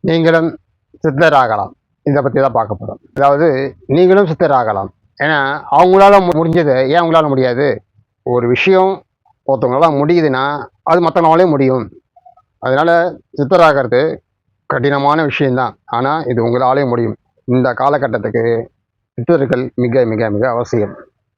நீங்களும் சித்தராகலாம். இதை பற்றி தான் பார்க்க போகிறோம். அதாவது நீங்களும் சித்தராகலாம். ஏன்னா அவங்களால முடிஞ்சது ஏன் உங்களால முடியாது? ஒரு விஷயம் ஒருத்தவங்களால முடியுதுன்னா அது மற்றவங்களாலே முடியும். அதனால சித்தராகிறது கடினமான விஷயம்தான். ஆனால் இது உங்களாலே முடியும். இந்த காலகட்டத்துக்கு சித்தர்கள் மிக மிக மிக அவசியம்.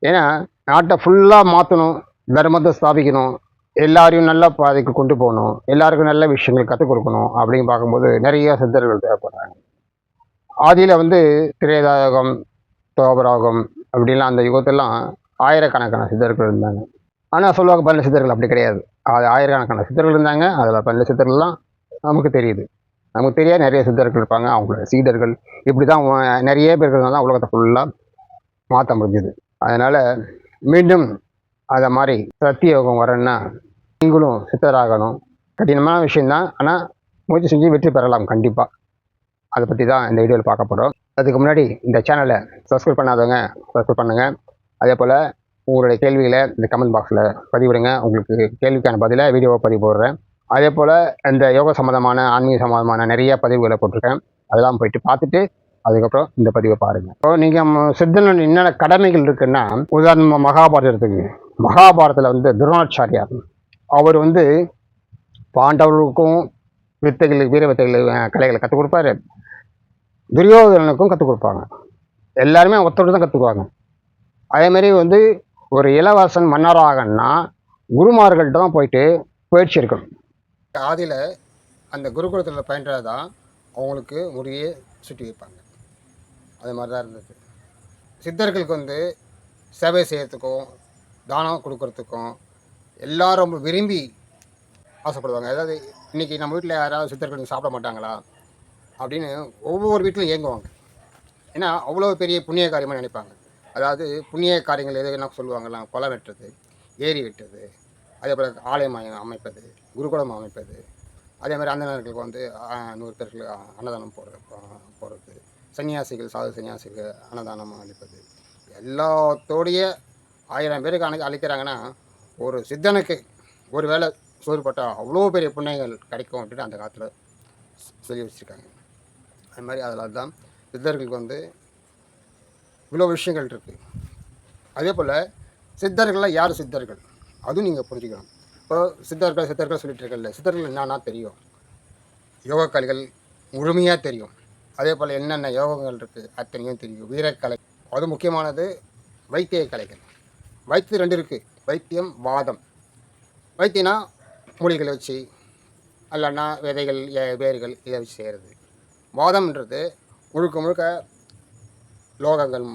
ஏன்னா நாட்டை ஃபுல்லாக மாற்றணும், தர்மத்தை ஸ்தாபிக்கணும், எல்லாரையும் நல்ல பாதைக்கு கொண்டு போகணும், எல்லாருக்கும் நல்ல விஷயங்கள் கற்றுக் கொடுக்கணும் அப்படின்னு பார்க்கும்போது நிறைய சித்தர்கள் தேவைப்படுறாங்க. ஆதியில் திரேதாயுகம், துவாபராகம் அப்படின்லாம் அந்த யுகத்தெல்லாம் ஆயிரக்கணக்கான சித்தர்கள் இருந்தாங்க. ஆனால் சொல்லுவாங்க 12 சித்தர்கள். அப்படி கிடையாது. அது ஆயிரக்கணக்கான சித்தர்கள் இருந்தாங்க. அதில் 12 சித்தர்கள்லாம் நமக்கு தெரியுது. நமக்கு தெரியாத நிறைய சித்தர்கள் இருப்பாங்க. அவங்களோட சீடர்கள் இப்படி தான் நிறைய பேர்கள் தான் உலகத்தை ஃபுல்லாக மாற்ற முடிஞ்சுது. அதனால் மீண்டும் அதை மாதிரி சத்திய யோகம் வரணுன்னா நீங்களும் சித்தராகணும். கடினமான விஷயந்தான். ஆனால் முயற்சி செஞ்சு வெற்றி பெறலாம் கண்டிப்பாக. அதை பற்றி தான் இந்த வீடியோவில் பார்க்க போகிறோம். அதுக்கு முன்னாடி இந்த சேனலை சப்ஸ்கிரைப் பண்ணாதவங்க சப்ஸ்கிரைப் பண்ணுங்கள். அதே போல் உங்களுடைய கேள்விகளை இந்த கமெண்ட் பாக்ஸில் பதிவிடுங்க. உங்களுக்கு கேள்விக்கான பதிலை வீடியோவை பதிவு போடுறேன். அதே போல் இந்த யோக சம்மந்தமான, ஆன்மீக சம்மந்தமான நிறைய பதிவுகளை போட்டிருக்கேன். அதெல்லாம் போயிட்டு பார்த்துட்டு அதுக்கப்புறம் இந்த பதிவை பாருங்கள். இப்போ நீங்கள் சித்தனோட என்னென்ன கடமைகள் இருக்குன்னா, உதாரணமாக மகாபாரதம் எடுத்துக்கங்க. மகாபாரதத்தில் துரோணாச்சாரியார் அவர் பாண்டவர்களுக்கும் வித்தைகள், வீர வித்தைகள், கலைகளை கற்றுக் கொடுப்பாரு. துரியோதனனுக்கும் கற்றுக் கொடுப்பாங்க. எல்லாருமே ஒருத்தர் தான் கற்றுக்குவாங்க. அதேமாரி ஒரு இளவரசன் மன்னராகன்னா குருமார்கள்ட்ட தான் போயிட்டு பயிற்சி இருக்கணும். ஆதியில் அந்த குருகுலத்தில் பயின்றது தான் அவங்களுக்கு முடியே சுட்டி வைப்பாங்க. அது மாதிரி தான் இருந்தது. சித்தர்களுக்கு சேவை செய்கிறதுக்கும் தானம் கொடுக்கறதுக்கும் எல்லாரும் ரொம்ப விரும்பி ஆசைப்படுவாங்க. அதாவது இன்றைக்கி நம்ம வீட்டில் யாராவது சித்தர்கள் சாப்பிட மாட்டாங்களா அப்படின்னு ஒவ்வொரு வீட்டிலும் இயங்குவாங்க. ஏன்னா அவ்வளோ பெரிய புண்ணிய காரியமாக நினைப்பாங்க. அதாவது புண்ணிய காரியங்கள் எதுனா சொல்லுவாங்கலாம், கொலை வெட்டுறது, ஏரி வெட்டுறது, அதே போல் ஆலயம் அமைப்பது, குருகுலம் அமைப்பது, அதே மாதிரி அந்தணர்களுக்கு 100 பேருக்கு அன்னதானம் போடுறது, சன்னியாசிகள், சாது சன்னியாசிகள் அன்னதானம் அளிப்பது, எல்லாத்தோடைய 1000 பேருக்கு அளிக்கிறாங்கன்னா ஒரு சித்தனுக்கு ஒரு வேளை சோறு போட்டால் அவ்வளோ பெரிய புண்ணியங்கள் கிடைக்கும் அப்படின்னு அந்த காலத்தில் சொல்லி வச்சுருக்காங்க. அது மாதிரி அதில் தான் சித்தர்களுக்கு இவ்வளோ விஷயங்கள் இருக்குது. அதே போல் சித்தர்கள்லாம் யார் சித்தர்கள் அதுவும் நீங்கள் புரிஞ்சுக்கணும். இப்போ சித்தர்கள் சொல்லிட்டு இருக்கல, சித்தர்கள் என்னன்னா தெரியும். யோக கலைகள் முழுமையாக தெரியும். அதே போல் என்னென்ன யோகங்கள் இருக்குது அத்தனையும் தெரியும். வீரக்கலை, அது முக்கியமானது. வைத்திய கலைகள், வைத்தியம் 2 இருக்குது. வைத்தியம், வாதம். வைத்தியனா மூலிகளை வச்சு, அல்லன்னா விதைகள், வேர்கள் இதை வச்சு செய்கிறது. வாதம்ன்றது முழுக்க முழுக்க லோகங்கள்,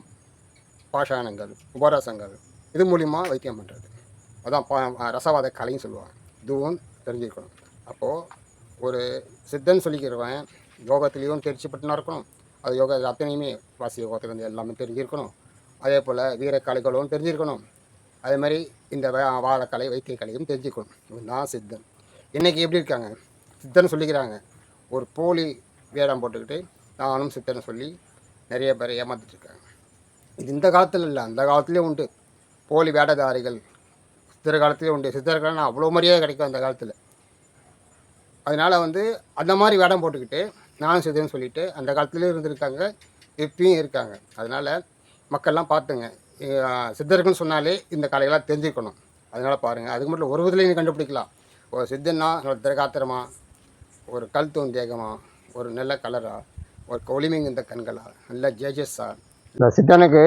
பாஷாணங்கள், உபரசங்கள் இது மூலிமா வைத்தியம் பண்ணுறது. அதான் ரசவாத கலைன்னு சொல்லுவாங்க. இதுவும் தெரிஞ்சுக்கணும். அப்போது ஒரு சித்தன் சொல்லிக்கிறவன் யோகத்துலேயும் தெரிச்சுப்பட்டுனா இருக்கணும். அது யோகா அத்தனையுமே வாசி யோகத்துலேருந்து எல்லாமே தெரிஞ்சிருக்கணும். அதே போல் வீரக்கலைகளும் தெரிஞ்சிருக்கணும். அதே மாதிரி இந்த வாழக்கலை, வைத்திய கலையும் தெரிஞ்சுக்கணும். இதுதான் சித்தன். இன்றைக்கி எப்படி இருக்காங்க? சித்தன் சொல்லிக்கிறாங்க. ஒரு போலி வேடம் போட்டுக்கிட்டு நானும் சித்தனை சொல்லி நிறைய பேரை ஏமாற்றிட்டுருக்காங்க. இது இந்த காலத்தில் இல்லை, அந்த காலத்துலேயும் உண்டு. போலி வேடதாரிகள் சித்தர் காலத்துலேயும் உண்டு. சித்தர்கள்னா அவ்வளோ மரியாதை கிடைக்கும் அந்த காலத்தில். அதனால் அந்த மாதிரி வேடம் போட்டுக்கிட்டு நானும் சித்தன்னு சொல்லிவிட்டு அந்த காலத்துலேயும் இருந்திருக்காங்க, இப்பயும் இருக்காங்க. அதனால் மக்கள்லாம் பார்த்துங்க. சித்தர்கள்னு சொன்னாலே இந்த கலையெல்லாம் தெரிஞ்சுக்கணும். அதனால் பாருங்கள். அதுக்கு மட்டும் ஒரு விதத்துலையும் கண்டுபிடிக்கலாம். ஒரு சித்தன்னா திரகாத்திரமா, ஒரு கல் தோன் தேகமா, ஒரு நல்ல கலரா, ஒரு ஒளிமிகுந்த கண்களா, நல்ல ஜேஜஸா. இந்த சித்தனுக்கு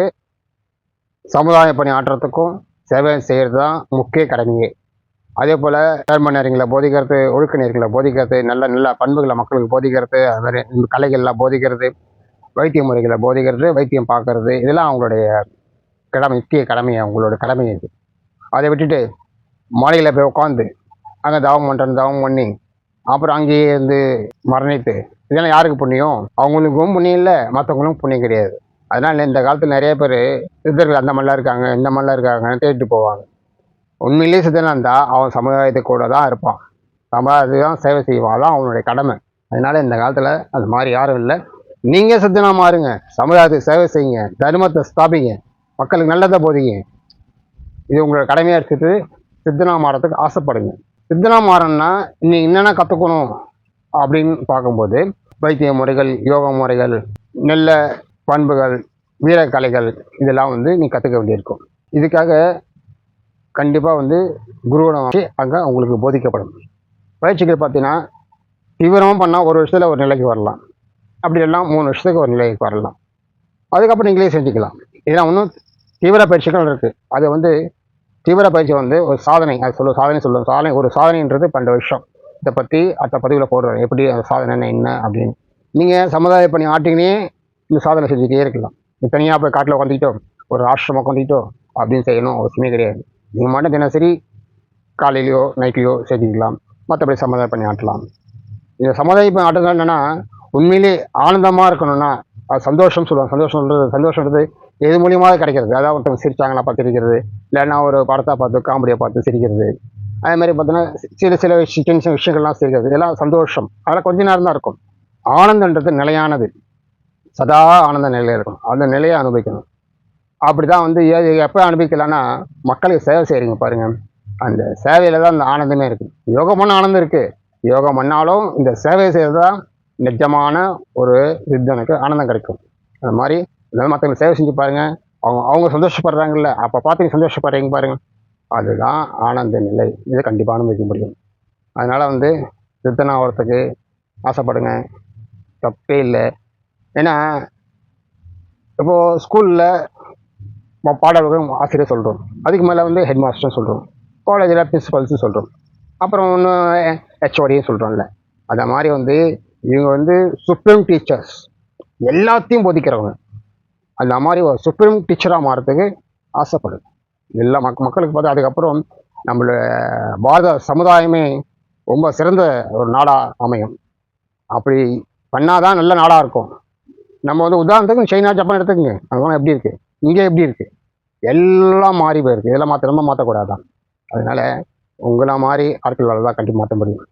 சமுதாய பணி ஆற்றுறதுக்கும் சேவை செய்கிறது தான் முக்கிய கடமையே. அதே போல் தர்ம நேரங்களை போதிக்கிறது, ஒழுக்க நேரங்களை போதிக்கிறது, நல்ல நல்ல பண்புகளை மக்களுக்கு போதிக்கிறது, அது மாதிரி கலைகள்லாம் போதிக்கிறது, வைத்திய முறைகளை போதிக்கிறது, வைத்தியம் பார்க்கறது, இதெல்லாம் அவங்களுடைய கடமை, முக்கிய கடமை. அவங்களோட கடமை இது. அதை விட்டுட்டு மாலையில் போய் உட்காந்து அங்கே தவம் பண்ணி அப்புறம் அங்கேயே மரணித்து, இதெல்லாம் யாருக்கு புண்ணியம்? அவங்களுக்கும் புண்ணியம் இல்லை, மற்றவங்களுக்கும் புண்ணியம் கிடையாது. அதனால் இந்த காலத்தில் நிறைய பேர் சித்தர்கள் அந்த மாதிரிலாம் இருக்காங்க, இந்த மாதிரிலாம் இருக்காங்கன்னு தேடிட்டு போவாங்க. உண்மையிலேயே சித்தனாக இருந்தால் அவன் சமுதாயத்தை கூட தான் இருப்பான், சமுதாயத்துக்கு தான் சேவை செய்வான். தான் அவனுடைய கடமை. அதனால் இந்த காலத்தில் அது மாதிரி யாரும் இல்லை. நீங்கள் சித்தனாக மாறுங்க, சமுதாயத்துக்கு சேவை செய்யுங்க, தர்மத்தை ஸ்தாபிங்க, மக்களுக்கு நல்லதை போதிங்க. இது உங்களோட கடமையாக இருக்குது. சித்தனாக மாறத்துக்கு ஆசைப்படுங்க. சித்தனாக மாறணும்னா இன்னைக்கு என்னென்ன கற்றுக்கணும் அப்படின்னு பார்க்கும்போது வைத்திய முறைகள், யோகா முறைகள், நல்ல பண்புகள், வீரக்கலைகள் இதெல்லாம் வந்து நீ கற்றுக்க வேண்டியிருக்கும். இதுக்காக கண்டிப்பாக வந்து குருவிடம் வச்சு அங்கே உங்களுக்கு போதிக்கப்படும். பயிற்சிகள் பார்த்தீங்கன்னா தீவிரமாக பண்ணால் ஒரு வருஷத்தில் ஒரு நிலைக்கு வரலாம், அப்படி எல்லாம் 3 வருஷத்துக்கு ஒரு நிலைக்கு வரலாம். அதுக்கப்புறம் நீங்களே செஞ்சுக்கலாம். இதெல்லாம் இன்னும் தீவிர பயிற்சிகள் இருக்குது. அது வந்து தீவிர பயிற்சி வந்து ஒரு சாதனை, அது சொல்லுவோம் ஒரு சாதனைன்றது 12 வருஷம். இதை பற்றி அடுத்த பதிவில் போடுறேன், எப்படி அந்த சாதனை என்ன அப்படின்னு. நீங்கள் சமுதாய பணி ஆட்டிங்கனே இந்த சாதனை செஞ்சுக்கிட்டே இருக்கலாம். தனியாக போய் காட்டில் உட்காந்துக்கிட்டோ ஒரு ஆசிரமம் உட்காந்துக்கிட்டோ அப்படின்னு செய்யணும் அவசியமே கிடையாது. நீங்கள் மட்டும் தினசரி காலையிலையோ நைட்லையோ செஞ்சுக்கலாம். மற்றபடி சமுதாய பணி ஆட்டலாம். இந்த சமுதாய பணி ஆட்டுறது என்னென்னா உண்மையிலே ஆனந்தமாக இருக்கணும்னா அது சந்தோஷம் சொல்லுவாங்க. சந்தோஷன்றது எது மூலியமாக கிடைக்கிறது. அதாவது ஒருத்தவங்க சிரிச்சாங்களா பார்த்து சிரிக்கிறது, இல்லைன்னா ஒரு படத்தை பார்த்து காமெடியை பார்த்து சிரிக்கிறது, அதே மாதிரி பார்த்தோன்னா சில விஷயங்கள்லாம் சிரிக்கிறது, இதெல்லாம் சந்தோஷம். அதெல்லாம் கொஞ்ச நேரம் தான் இருக்கும். ஆனந்தன்றது நிலையானது, சதா ஆனந்த நிலையில் இருக்கணும். அந்த நிலையை அனுபவிக்கணும். அப்படி தான் வந்து எப்போ அனுபவிக்கலான்னா மக்களுக்கு சேவை செய்கிறீங்க பாருங்கள், அந்த சேவையில் தான் அந்த ஆனந்தமே இருக்குது. யோகம் பண்ண ஆனந்தம் இருக்குது, யோகம் பண்ணாலும் இந்த சேவை செய்கிறது தான் நிஜமான ஒரு எனக்கு ஆனந்தம் கிடைக்கும். அது மாதிரி மற்றவங்களுக்கு சேவை செஞ்சு பாருங்கள், அவங்க சந்தோஷப்படுறாங்கல்ல, அப்போ பார்த்து நீ சந்தோஷப்படுறீங்க பாருங்கள், அதுதான் ஆனந்த நிலை. இதை கண்டிப்பாக அனுபவிக்க முடியும். அதனால் வந்து சித்தன் ஆகிறதுக்கு ஆசைப்படுங்க, தப்பே இல்லை. ஏன்னா இப்போது ஸ்கூலில் பாடல்கள் ஆசிரியர் சொல்கிறோம், அதுக்கு மேலே வந்து ஹெட் மாஸ்டர்னு சொல்கிறோம், காலேஜில் பிரின்சிபல்ஸும் சொல்கிறோம், அப்புறம் ஒன்று ஹெச்ஓடியும் சொல்கிறோம்ல. அந்த மாதிரி வந்து இவங்க வந்து சுப்ரீம் டீச்சர்ஸ், எல்லாத்தையும் போதிக்கிறவங்க. அந்த மாதிரி ஒரு சுப்ரீம் டீச்சராக மாறத்துக்கு ஆசைப்படுது எல்லா மக்களுக்கு. பார்த்து அதுக்கப்புறம் நம்மளோட பாரத சமுதாயமே ரொம்ப சிறந்த ஒரு நாடாக அமையும். அப்படி பண்ணாதான் நல்ல நாடாக இருக்கும். நம்ம வந்து உதாரணத்துக்கு சைனா ஜப்பான் எடுத்துக்கோங்க, அங்கெல்லாம் எப்படி இருக்குது, இங்கே எப்படி இருக்குது, எல்லாம் மாறி போயிருக்கு. இதெல்லாம் நம்ம மாற்றக்கூடாதான். அதனால் உங்களை மாதிரி ஆட்களால் தான் கண்டிப்பாக மாற்ற முடியும்.